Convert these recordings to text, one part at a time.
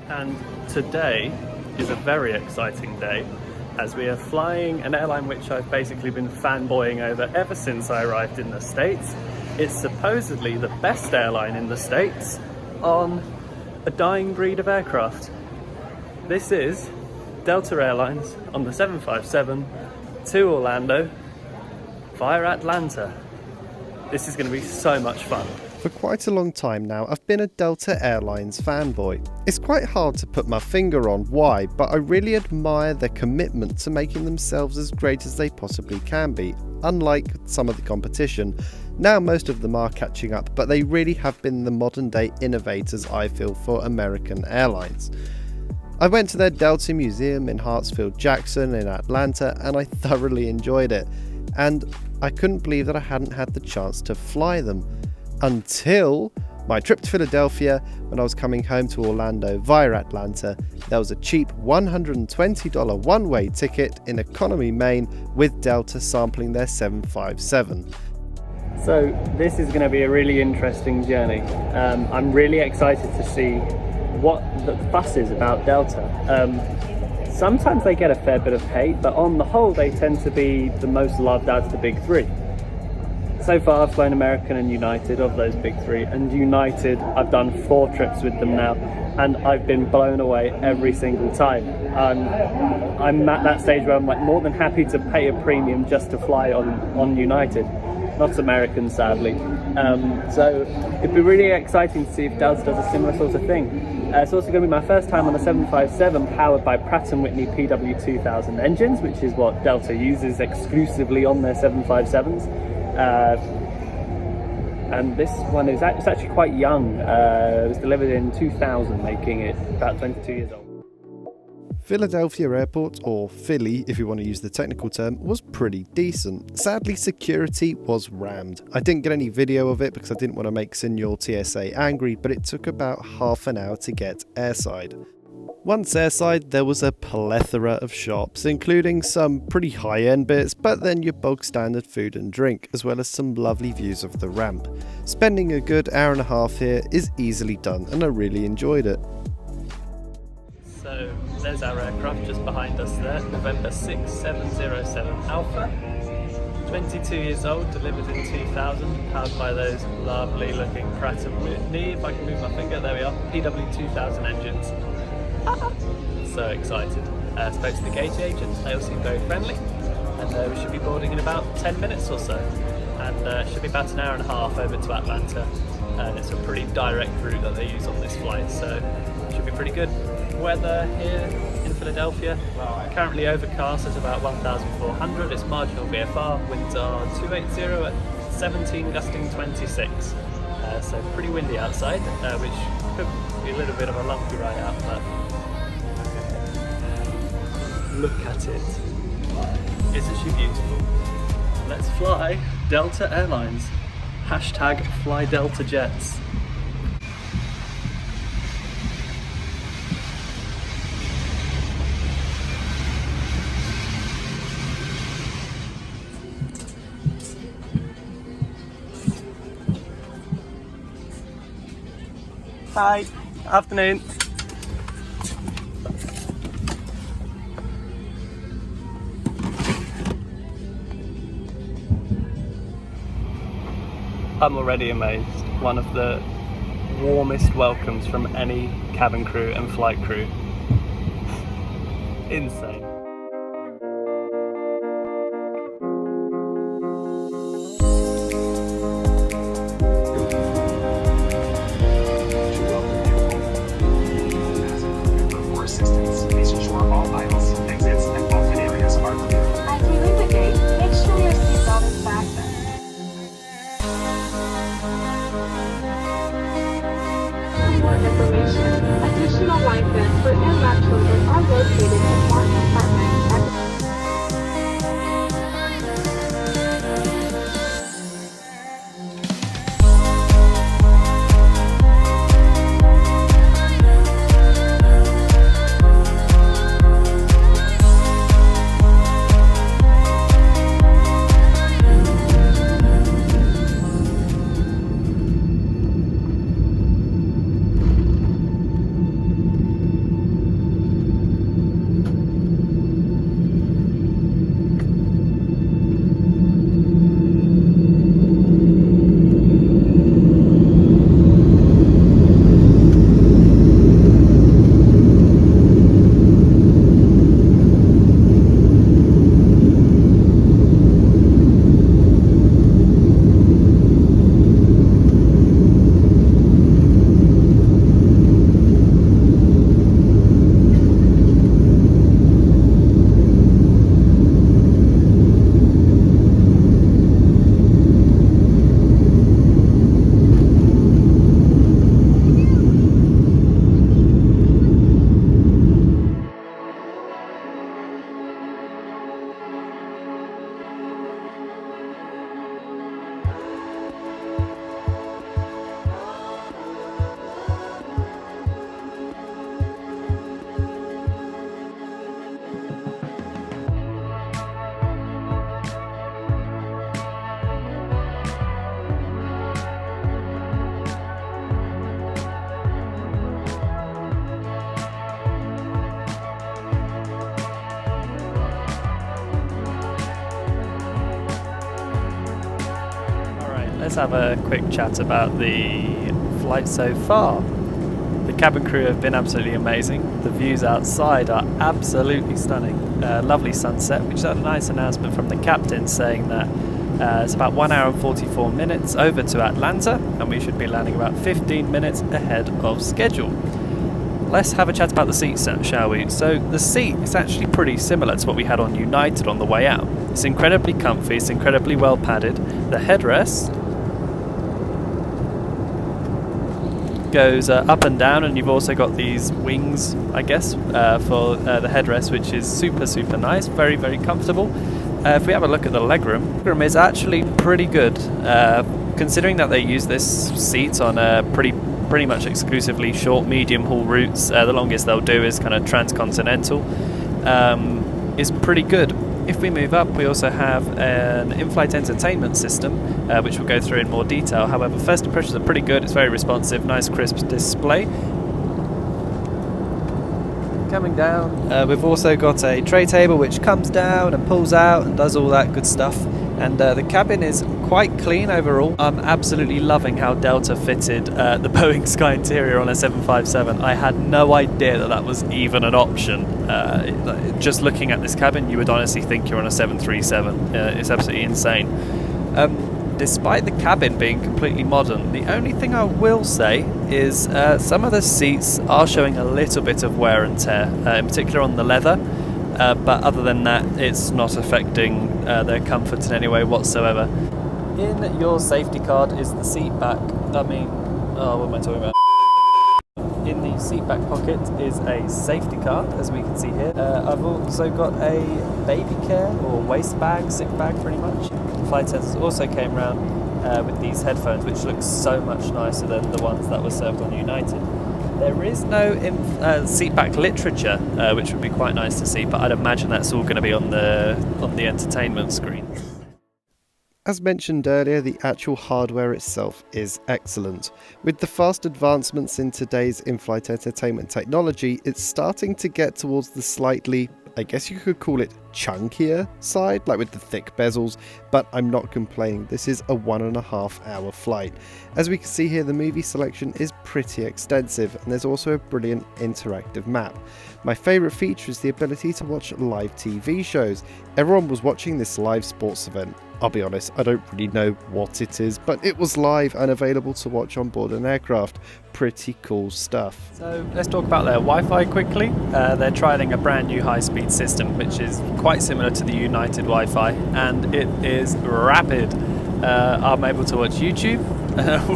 and today is a very exciting day as we are flying an airline which I've basically been fanboying over ever since I arrived in the States. It's supposedly the best airline in the States on a dying breed of aircraft. This is Delta Airlines on the 757 to Orlando via Atlanta. This is going to be so much fun. For quite a long time now, I've been a Delta Airlines fanboy. It's quite hard to put my finger on why, but I really admire their commitment to making themselves as great as they possibly can be, unlike some of the competition. Now most of them are catching up, but they really have been the modern day innovators, I feel, for American airlines. I went to their Delta Museum in Hartsfield-Jackson in Atlanta and I thoroughly enjoyed it. And I couldn't believe that I hadn't had the chance to fly them. Until my trip to Philadelphia, when I was coming home to Orlando via Atlanta, there was a cheap $120 one-way ticket in economy main with Delta sampling their 757. So this is going to be a really interesting journey. I'm really excited to see what the fuss is about Delta. Sometimes they get a fair bit of hate, but on the whole they tend to be the most loved out of the big three. So far I've flown American and United of those big three, and United I've done 4 trips with them now and I've been blown away every single time. I'm at that stage where I'm like more than happy to pay a premium just to fly on United, not American sadly. So it'd be really exciting to see if Delta does a similar sort of thing. It's also going to be my first time on a 757 powered by Pratt & Whitney PW2000 engines, which is what Delta uses exclusively on their 757s. And this one is actually quite young. It was delivered in 2000, making it about 22 years old. Philadelphia Airport, or Philly if you want to use the technical term, was pretty decent. Sadly, security was rammed. I didn't get any video of it because I didn't want to make Senior TSA angry, but it took about half an hour to get airside. Once airside, there was a plethora of shops, including some pretty high-end bits, but then your bog standard food and drink, as well as some lovely views of the ramp. Spending a good hour and a half here is easily done, and I really enjoyed it. So there's our aircraft just behind us there, November 6707 Alpha, 22 years old, delivered in 2000, powered by those lovely looking Pratt & Whitney, if I can move my finger, there we are, PW2000 engines. So excited. Spoke to the gate agents, they all seem very friendly, and we should be boarding in about 10 minutes or so, and should be about an hour and a half over to Atlanta, and it's a pretty direct route that they use on this flight, so should be pretty good. Weather here in Philadelphia, currently overcast at about 1,400, it's marginal VFR, winds are 280 at 17, gusting 26, so pretty windy outside, which could be a little bit of a lumpy ride out, but look at it, isn't she beautiful? Let's fly Delta Airlines, hashtag fly Delta Jets. Hi, afternoon. I'm already amazed. One of the warmest welcomes from any cabin crew and flight crew. Insane. Additional line vents for airback children are located in one compartment. let's have a quick chat about the flight so far. The cabin crew have been absolutely amazing. The views outside are absolutely stunning. Lovely sunset, which is a nice announcement from the captain saying that it's about 1 hour and 44 minutes over to Atlanta, and we should be landing about 15 minutes ahead of schedule. Let's have a chat about the seats, shall we? So the seat is actually pretty similar to what we had on United on the way out. It's incredibly comfy, it's incredibly well padded. The headrest goes up and down, and you've also got these wings, I guess, for the headrest, which is super nice, very comfortable. If we have a look at the legroom is actually pretty good, considering that they use this seat on pretty much exclusively short medium haul routes. The longest they'll do is kind of transcontinental. Is pretty good. If we move up, we also have an in-flight entertainment system, which we'll go through in more detail. However, first impressions are pretty good. It's very responsive, nice crisp display. Coming down, we've also got a tray table which comes down and pulls out and does all that good stuff. And the cabin is quite clean overall. I'm absolutely loving how Delta fitted the Boeing Sky Interior on a 757. I had no idea that that was even an option. Just looking at this cabin, you would honestly think you're on a 737. It's absolutely insane. Despite the cabin being completely modern, the only thing I will say is some of the seats are showing a little bit of wear and tear, in particular on the leather. But other than that, it's not affecting their comfort in any way whatsoever. In your safety card is the seat back. What am I talking about? In the seat back pocket is a safety card, as we can see here. I've also got a baby care or waist bag, sick bag pretty much. Flight sensors also came around with these headphones, which look so much nicer than the ones that were served on United. There is no seatback literature, which would be quite nice to see, but I'd imagine that's all going to be on the entertainment screen. As mentioned earlier, the actual hardware itself is excellent. With the fast advancements in today's in-flight entertainment technology, it's starting to get towards the slightly, I guess you could call it, chunkier side, like with the thick bezels, but I'm not complaining. This is a 1.5 hour flight. As we can see here, the movie selection is pretty extensive, and there's also a brilliant interactive map. My favourite feature is the ability to watch live TV shows. Everyone was watching this live sports event. I'll be honest, I don't really know what it is, but it was live and available to watch on board an aircraft. Pretty cool stuff. So let's talk about their Wi-Fi quickly. They're trialling a brand new high-speed system, which is quite similar to the United Wi-Fi, and it is rapid. I'm able to watch YouTube,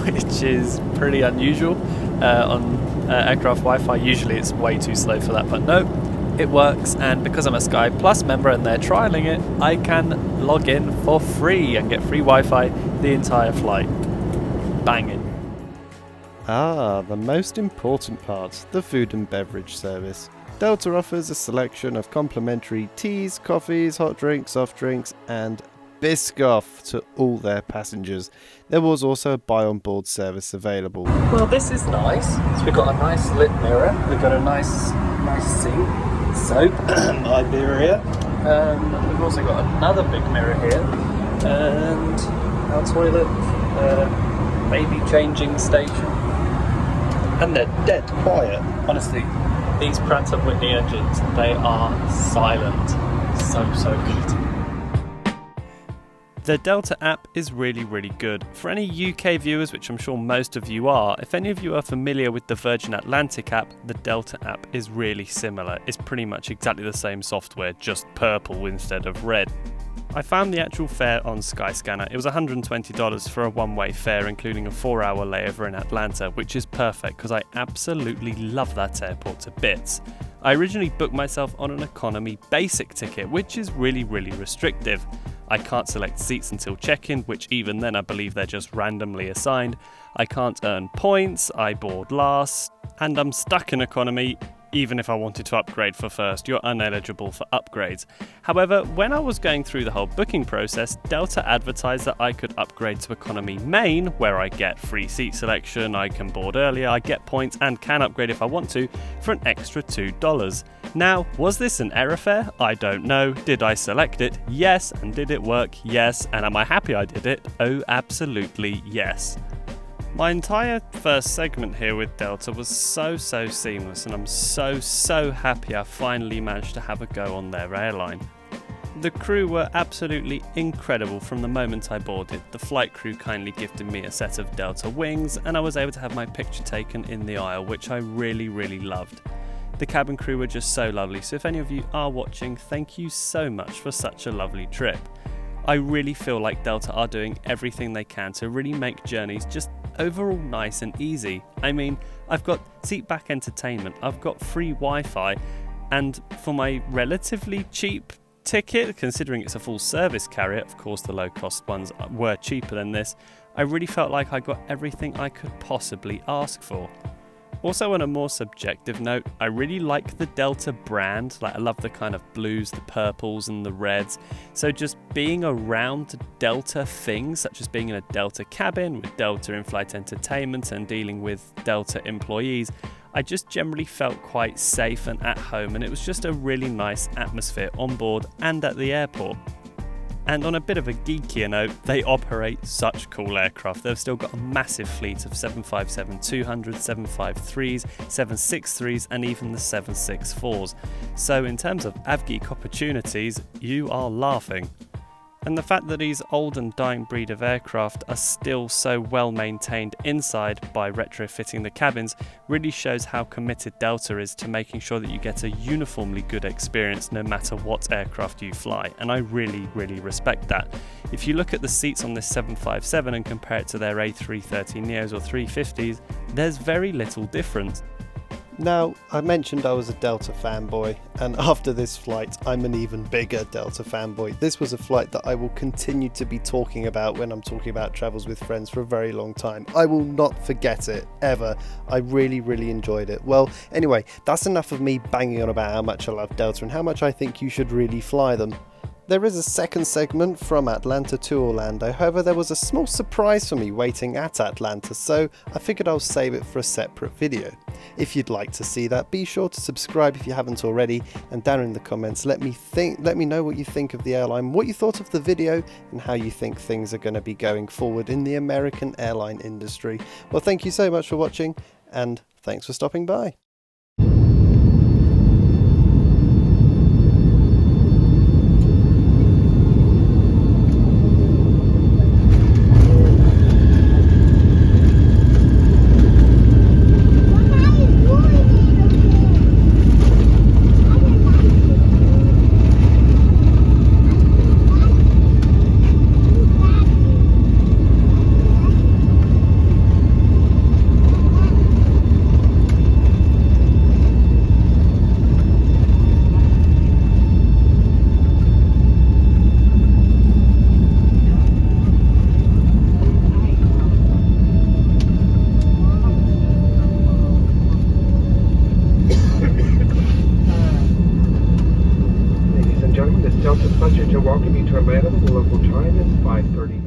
which is pretty unusual on aircraft Wi-Fi. Usually it's way too slow for that, but no, it works. And because I'm a Sky Plus member and they're trialing it, I can log in for free and get free Wi-Fi the entire flight. Banging. The most important part, the food and beverage service. Delta offers a selection of complimentary teas, coffees, hot drinks, soft drinks, and Biscoff to all their passengers. There was also a buy on board service available. Well, this is nice. So we've got a nice lit mirror. We've got a nice sink, soap, Iberia. We've also got another big mirror here, and our toilet, baby changing station. And they're dead quiet. Honestly, these Pratt & Whitney engines, they are silent. So good. The Delta app is really good. For any UK viewers, which I'm sure most of you are, if any of you are familiar with the Virgin Atlantic app, the Delta app is really similar. It's pretty much exactly the same software, just purple instead of red. I found the actual fare on Skyscanner. It was $120 for a one-way fare, including a 4-hour layover in Atlanta, which is perfect because I absolutely love that airport to bits. I originally booked myself on an economy basic ticket, which is really restrictive. I can't select seats until check-in, which even then I believe they're just randomly assigned. I can't earn points, I board last, and I'm stuck in economy even if I wanted to upgrade for first, you're ineligible for upgrades. However, when I was going through the whole booking process, Delta advertised that I could upgrade to Economy Main, where I get free seat selection, I can board earlier, I get points and can upgrade if I want to, for an extra $2. Now, was this an error fare? I don't know. Did I select it? Yes. And did it work? Yes. And am I happy I did it? Oh, absolutely yes. My entire first segment here with Delta was so seamless, and I'm so happy I finally managed to have a go on their airline. The crew were absolutely incredible from the moment I boarded. The flight crew kindly gifted me a set of Delta wings, and I was able to have my picture taken in the aisle, which I really loved. The cabin crew were just so lovely, so if any of you are watching, thank you so much for such a lovely trip. I really feel like Delta are doing everything they can to really make journeys just overall nice and easy. I mean, I've got seat-back entertainment, I've got free Wi-Fi, and for my relatively cheap ticket, considering it's a full service carrier, of course the low-cost ones were cheaper than this, I really felt like I got everything I could possibly ask for. Also, on a more subjective note, I really like the Delta brand. I love the kind of blues, the purples and the reds. So just being around Delta things, such as being in a Delta cabin with Delta in-flight entertainment and dealing with Delta employees, I just generally felt quite safe and at home, and it was just a really nice atmosphere on board and at the airport. And on a bit of a geekier note, they operate such cool aircraft. They've still got a massive fleet of 757-200s, 753s, 763s, and even the 764s. So in terms of avgeek opportunities, you are laughing. And the fact that these old and dying breed of aircraft are still so well maintained inside by retrofitting the cabins really shows how committed Delta is to making sure that you get a uniformly good experience no matter what aircraft you fly, and I really respect that. If you look at the seats on this 757 and compare it to their A330neos or 350s, there's very little difference. Now, I mentioned I was a Delta fanboy, and after this flight, I'm an even bigger Delta fanboy. This was a flight that I will continue to be talking about when I'm talking about travels with friends for a very long time. I will not forget it, ever. I really enjoyed it. Well, anyway, that's enough of me banging on about how much I love Delta and how much I think you should really fly them. There is a second segment from Atlanta to Orlando, however there was a small surprise for me waiting at Atlanta, so I figured I'll save it for a separate video. If you'd like to see that, be sure to subscribe if you haven't already, and down in the comments let me know what you think of the airline, what you thought of the video, and how you think things are going to be going forward in the American airline industry. Well, thank you so much for watching, and thanks for stopping by. Delta Passenger welcome you to Atlanta. The local time is 5:30.